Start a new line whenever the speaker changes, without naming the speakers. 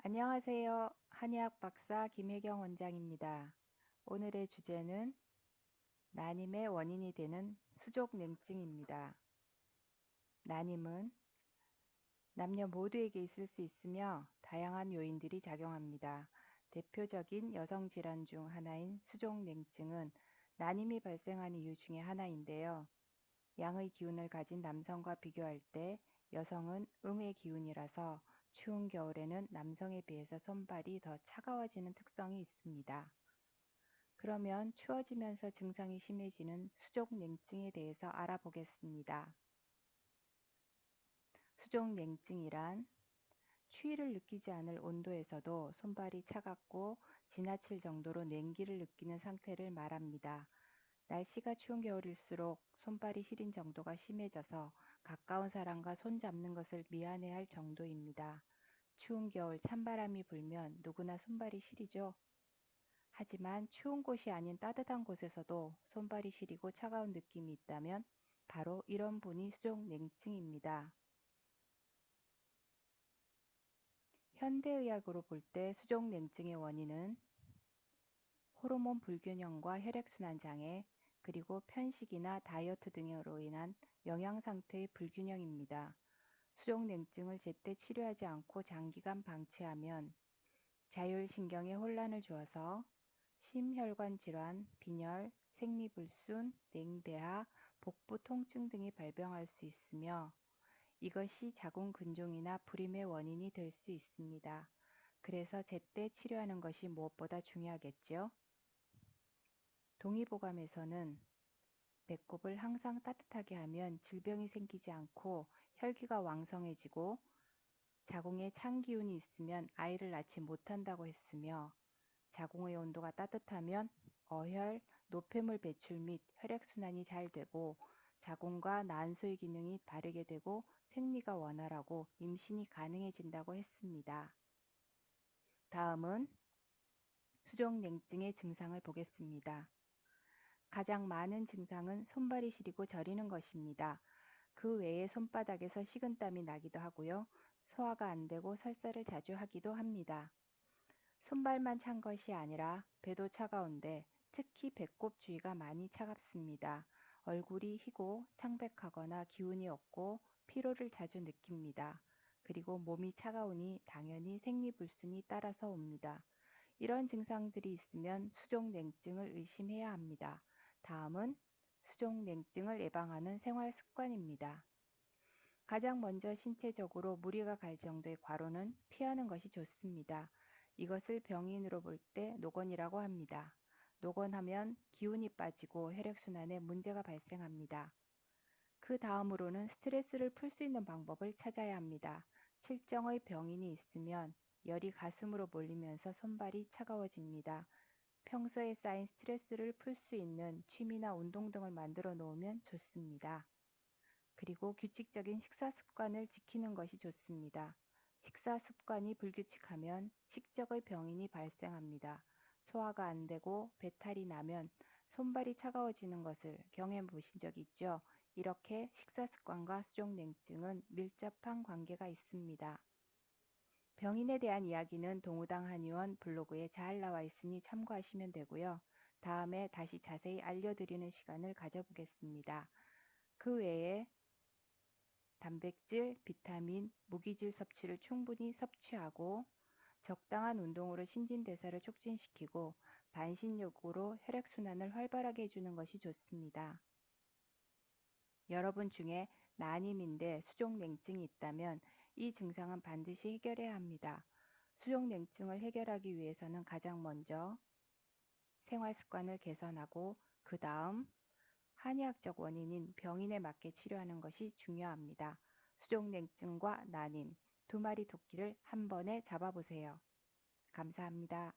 안녕하세요. 한의학 박사 김혜경 원장입니다. 오늘의 주제는 난임의 원인이 되는 수족냉증입니다. 난임은 남녀 모두에게 있을 수 있으며 다양한 요인들이 작용합니다. 대표적인 여성 질환 중 하나인 수족냉증은 난임이 발생하는 이유 중에 하나인데요. 양의 기운을 가진 남성과 비교할 때 여성은 음의 기운이라서 추운 겨울에는 남성에 비해서 손발이 더 차가워지는 특성이 있습니다. 그러면 추워지면서 증상이 심해지는 수족냉증에 대해서 알아보겠습니다. 수족냉증이란 추위를 느끼지 않을 온도에서도 손발이 차갑고 지나칠 정도로 냉기를 느끼는 상태를 말합니다. 날씨가 추운 겨울일수록 손발이 시린 정도가 심해져서 가까운 사람과 손 잡는 것을 미안해할 정도입니다. 추운 겨울 찬바람이 불면 누구나 손발이 시리죠. 하지만 추운 곳이 아닌 따뜻한 곳에서도 손발이 시리고 차가운 느낌이 있다면 바로 이런 분이 수족냉증입니다. 현대의학으로 볼 때 수족냉증의 원인은 호르몬 불균형과 혈액순환 장애, 그리고 편식이나 다이어트 등으로 인한 영양 상태의 불균형입니다. 수족냉증을 제때 치료하지 않고 장기간 방치하면 자율신경에 혼란을 주어서 심혈관 질환, 빈혈, 생리불순, 냉대하, 복부 통증 등이 발병할 수 있으며 이것이 자궁근종이나 불임의 원인이 될 수 있습니다. 그래서 제때 치료하는 것이 무엇보다 중요하겠죠. 동의보감에서는 배꼽을 항상 따뜻하게 하면 질병이 생기지 않고 혈기가 왕성해지고 자궁에 찬 기운이 있으면 아이를 낳지 못한다고 했으며 자궁의 온도가 따뜻하면 어혈, 노폐물 배출 및 혈액순환이 잘 되고 자궁과 난소의 기능이 바르게 되고 생리가 원활하고 임신이 가능해진다고 했습니다. 다음은 수족냉증의 증상을 보겠습니다. 가장 많은 증상은 손발이 시리고 저리는 것입니다. 그 외에 손바닥에서 식은땀이 나기도 하고요. 소화가 안 되고 설사를 자주 하기도 합니다. 손발만 찬 것이 아니라 배도 차가운데 특히 배꼽 주위가 많이 차갑습니다. 얼굴이 희고 창백하거나 기운이 없고 피로를 자주 느낍니다. 그리고 몸이 차가우니 당연히 생리불순이 따라서 옵니다. 이런 증상들이 있으면 수족냉증을 의심해야 합니다. 다음은 수족냉증을 예방하는 생활 습관입니다. 가장 먼저 신체적으로 무리가 갈 정도의 과로는 피하는 것이 좋습니다. 이것을 병인으로 볼 때 노곤이라고 합니다. 노곤하면 기운이 빠지고 혈액순환에 문제가 발생합니다. 그 다음으로는 스트레스를 풀 수 있는 방법을 찾아야 합니다. 칠정의 병인이 있으면 열이 가슴으로 몰리면서 손발이 차가워집니다. 평소에 쌓인 스트레스를 풀 수 있는 취미나 운동 등을 만들어 놓으면 좋습니다. 그리고 규칙적인 식사 습관을 지키는 것이 좋습니다. 식사 습관이 불규칙하면 식적의 병인이 발생합니다. 소화가 안 되고 배탈이 나면 손발이 차가워지는 것을 경험해 보신 적 있죠? 이렇게 식사 습관과 수족냉증은 밀접한 관계가 있습니다. 병인에 대한 이야기는 동우당 한의원 블로그에 잘 나와 있으니 참고하시면 되고요. 다음에 다시 자세히 알려드리는 시간을 가져보겠습니다. 그 외에 단백질, 비타민, 무기질 섭취를 충분히 섭취하고 적당한 운동으로 신진대사를 촉진시키고 반신욕으로 혈액순환을 활발하게 해주는 것이 좋습니다. 여러분 중에 난임인데 수족냉증이 있다면 이 증상은 반드시 해결해야 합니다. 수족냉증을 해결하기 위해서는 가장 먼저 생활 습관을 개선하고 그 다음 한의학적 원인인 병인에 맞게 치료하는 것이 중요합니다. 수족냉증과 난임, 두 마리 토끼를 한 번에 잡아보세요. 감사합니다.